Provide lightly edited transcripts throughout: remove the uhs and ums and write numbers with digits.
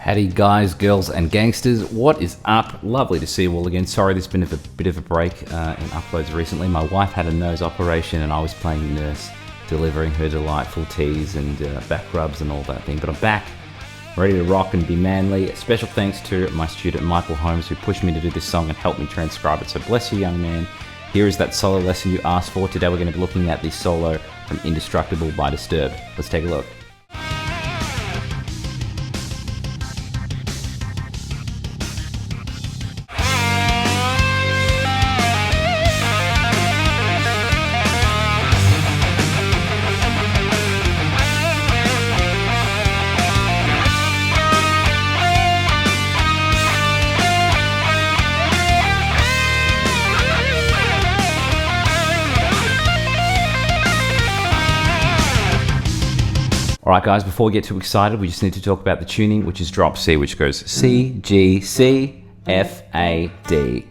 Howdy guys, girls and gangsters, what is up? Lovely to see you all again. Sorry there's been a bit of a break in uploads recently. My wife had a nose operation and I was playing nurse, delivering her delightful teas and back rubs and all that thing. But I'm back, ready to rock and be manly. Special thanks to my student Michael Holmes who pushed me to do this song and helped me transcribe it. So bless you, young man. Here is that solo lesson you asked for. Today we're going to be looking at the solo from Indestructible by Disturbed. Let's take a look. Alright guys, before we get too excited, we just need to talk about the tuning, which is drop C, which goes C, G, C, F, A, D.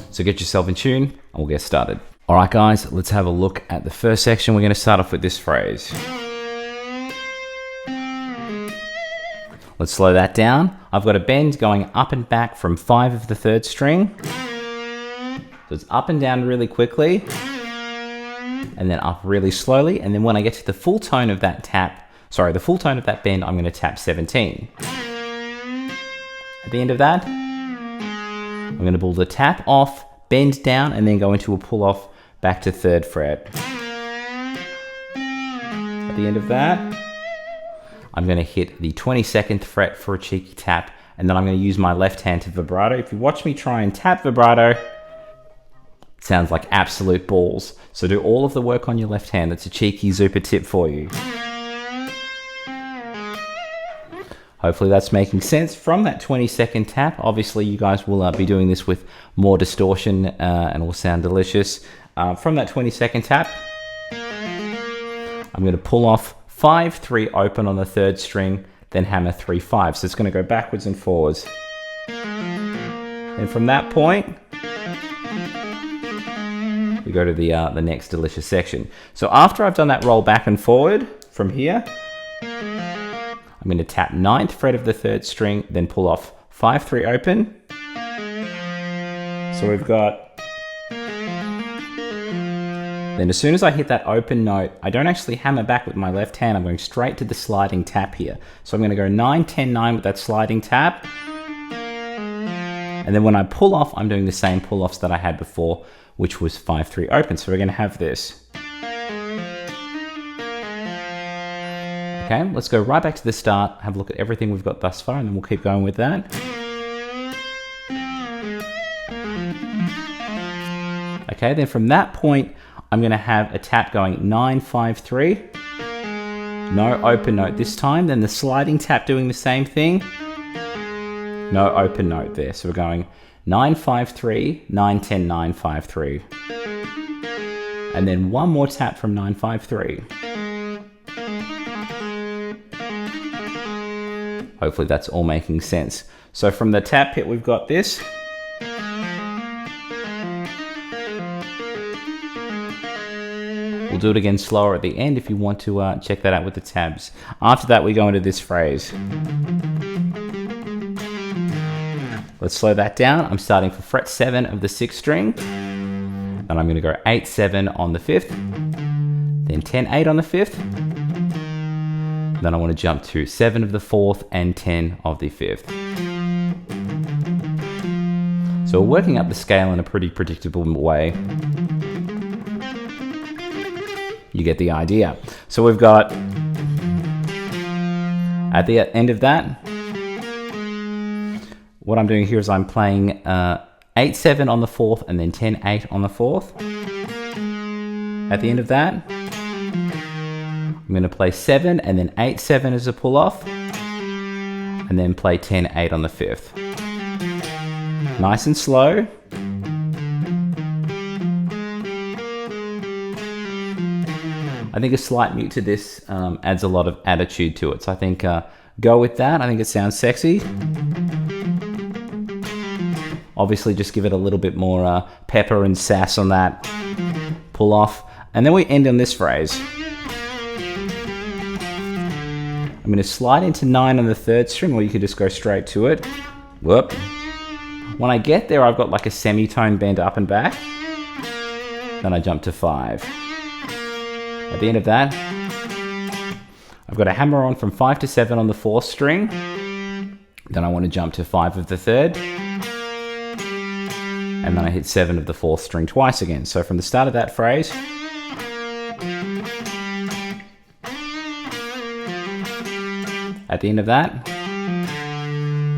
So get yourself in tune, and we'll get started. Alright guys, let's have a look at the first section. We're going to start off with this phrase. Let's slow that down. I've got a bend going up and back from 5 of the 3rd string. So it's up and down really quickly. And then up really slowly, and then when I get to the full tone of that the full tone of that bend, I'm going to tap 17. At the end of that, I'm going to pull the tap off, bend down, and then go into a pull off back to 3rd fret. At the end of that, I'm going to hit the 22nd fret for a cheeky tap, and then I'm going to use my left hand to vibrato. If you watch me try and tap vibrato, it sounds like absolute balls. So do all of the work on your left hand. That's a cheeky Zoupa tip for you. Hopefully that's making sense. From that 20-second tap, obviously you guys will be doing this with more distortion and will sound delicious. From that 20-second tap, I'm going to pull off 5-3 open on the 3rd string, then hammer 3-5. So it's going to go backwards and forwards. And from that point, we go to the next delicious section. So after I've done that roll back and forward from here, I'm going to tap 9th fret of the 3rd string, then pull off 5-3 open. So we've got, then as soon as I hit that open note, I don't actually hammer back with my left hand, I'm going straight to the sliding tap here. So I'm going to go 9, 10, 9 with that sliding tap. And then when I pull off, I'm doing the same pull-offs that I had before, which was 5-3 open. So we're going to have this. Okay, let's go right back to the start, have a look at everything we've got thus far, and then we'll keep going with that. Okay, then from that point, I'm going to have a tap going 9-5-3. No open note this time, then the sliding tap doing the same thing. No open note there. So we're going 9-5-3, 9-10, 9-5-3. And then one more tap from 9-5-3. Hopefully that's all making sense. So from the tap hit, we've got this. We'll do it again slower at the end if you want to check that out with the tabs. After that, we go into this phrase. Let's slow that down. I'm starting for fret 7 of the 6th string. Then I'm going to go 8-7 on the 5th. Then 10-8 on the 5th. Then I want to jump to 7 of the 4th and 10 of the 5th. So we're working up the scale in a pretty predictable way. You get the idea. So we've got, at the end of that, what I'm doing here is I'm playing 8-7 on the 4th and then 10-8 on the 4th. At the end of that, I'm going to play 7 and then 8-7 as a pull-off, and then play 10-8 on the 5th. Nice and slow. I think a slight mute to this adds a lot of attitude to it, so I think go with that. I think it sounds sexy. Obviously just give it a little bit more pepper and sass on that pull off. And then we end on this phrase. I'm I'm going to slide into 9 on the 3rd string, or you could just go straight to it. Whoop. When I get there, I've got like a semitone bend up and back. Then I jump to 5. At the end of that, I've got a hammer on from 5 to 7 on the 4th string. Then I want to jump to 5 of the 3rd. And then I hit 7 of the 4th string twice again. So from the start of that phrase, at the end of that,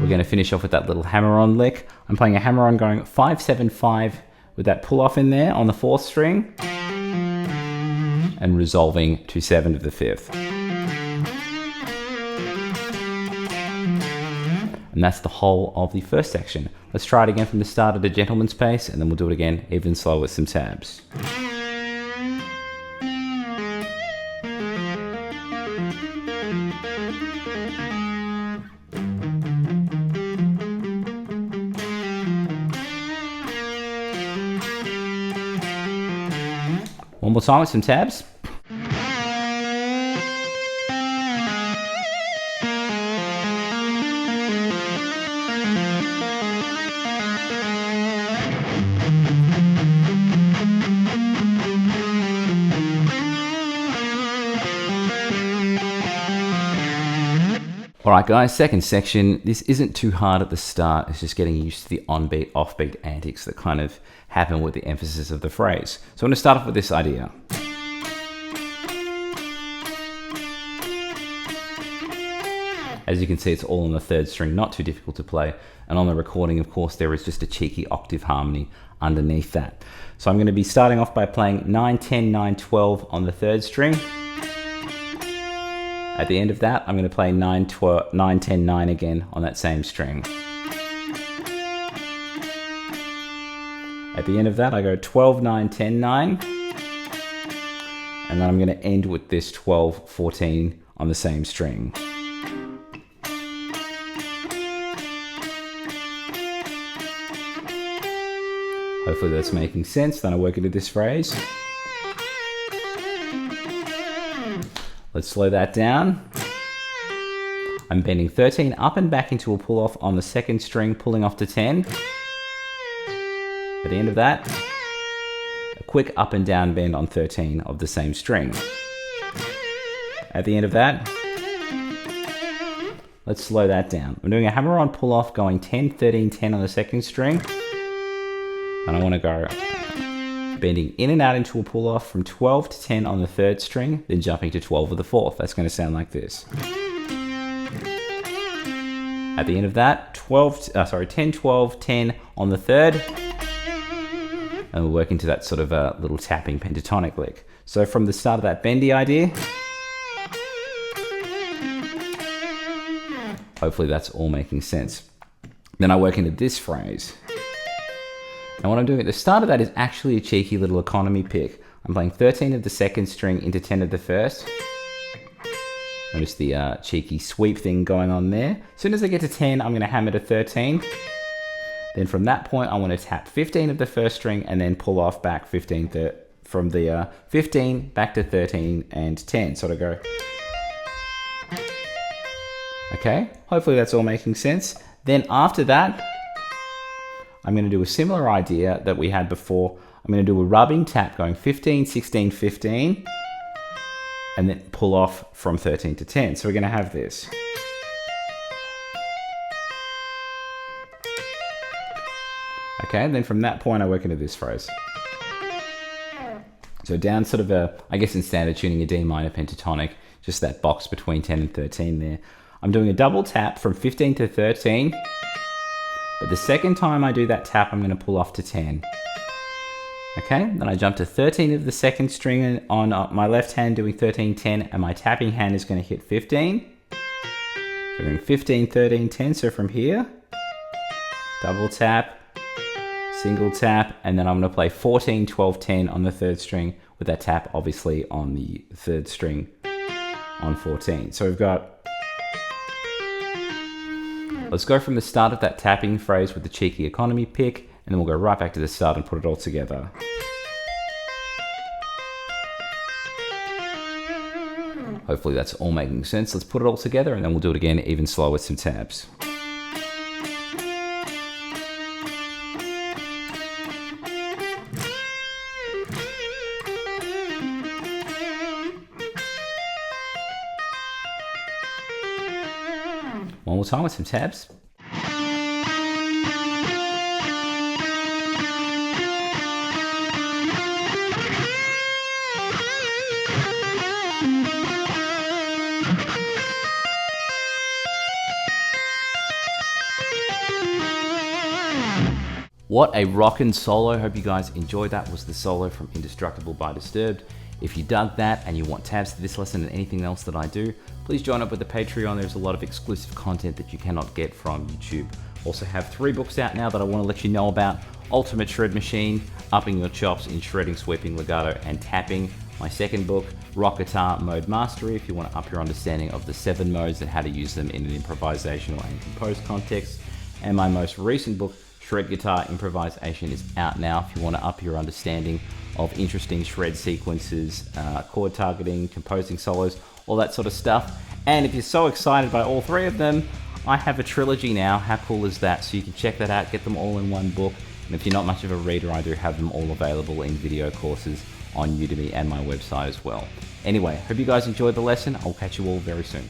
we're going to finish off with that little hammer-on lick. I'm playing a hammer-on going 5, 7, 5 with that pull-off in there on the 4th string and resolving to 7 of the 5th. And that's the whole of the first section. Let's try it again from the start at a gentleman's pace, and then we'll do it again even slower with some tabs. One more time with some tabs. Alright guys, second section. This isn't too hard at the start, it's just getting used to the on-beat, off-beat antics that kind of happen with the emphasis of the phrase. So I'm going to start off with this idea. As you can see, it's all on the 3rd string, not too difficult to play. And on the recording, of course, there is just a cheeky octave harmony underneath that. So I'm going to be starting off by playing 9, 10, 9, 12 on the 3rd string. At the end of that, I'm going to play 9, 10, 9 again on that same string. At the end of that, I go 12, 9, 10, 9. And then I'm going to end with this 12, 14 on the same string. Hopefully that's making sense. Then I work into this phrase. Let's slow that down. I'm bending 13 up and back into a pull off on the 2nd string, pulling off to 10. At the end of that, a quick up and down bend on 13 of the same string. At the end of that, let's slow that down. I'm doing a hammer on pull off going 10, 13, 10 on the 2nd string. And I want to go bending in and out into a pull off from 12 to 10 on the 3rd string, then jumping to 12 of the 4th. That's going to sound like this. At the end of that, 10, 12, 10 on the 3rd. And we'll work into that sort of a little tapping pentatonic lick. So from the start of that bendy idea, hopefully that's all making sense. Then I work into this phrase. And what I'm doing at the start of that is actually a cheeky little economy pick. I'm playing 13 of the 2nd string into 10 of the 1st. Notice the cheeky sweep thing going on there. As soon as I get to 10, I'm going to hammer to 13. Then from that point, I want to tap 15 of the 1st string and then pull off back 15 from the 15 back to 13 and 10. Sort of go. Okay, hopefully that's all making sense. Then after that, I'm going to do a similar idea that we had before. I'm going to do a rubbing tap going 15, 16, 15, and then pull off from 13 to 10. So we're going to have this. Okay, and then from that point, I work into this phrase. So down sort of a, I guess in standard tuning, a D minor pentatonic, just that box between 10 and 13 there. I'm doing a double tap from 15 to 13. But the second time I do that tap, I'm going to pull off to 10. Okay, then I jump to 13 of the 2nd string on my left hand doing 13, 10, and my tapping hand is going to hit 15. So we're doing 15, 13, 10, so from here, double tap, single tap, and then I'm going to play 14, 12, 10 on the 3rd string with that tap obviously on the 3rd string on 14. So we've got, let's go from the start of that tapping phrase with the cheeky economy pick, and then we'll go right back to the start and put it all together. Hopefully that's all making sense. Let's put it all together and then we'll do it again even slower with some tabs. One more time with some tabs. What a rockin' solo. Hope you guys enjoyed that. Was the solo from Indestructible by Disturbed. If you dug that and you want tabs to this lesson and anything else that I do, please join up with the Patreon. There's a lot of exclusive content that you cannot get from YouTube. Also have 3 books out now that I want to let you know about. Ultimate Shred Machine, Upping Your Chops in Shredding, Sweeping, Legato, and Tapping. My second book, Rock Guitar Mode Mastery, if you want to up your understanding of the 7 modes and how to use them in an improvisational and composed context. And my most recent book, Shred Guitar Improvisation, is out now if you want to up your understanding of interesting shred sequences, chord targeting, composing solos, all that sort of stuff. And if you're so excited by all 3 of them, I have a trilogy now. How cool is that? So you can check that out, get them all in one book. And if you're not much of a reader, I do have them all available in video courses on Udemy and my website as well. Anyway, hope you guys enjoyed the lesson. I'll catch you all very soon.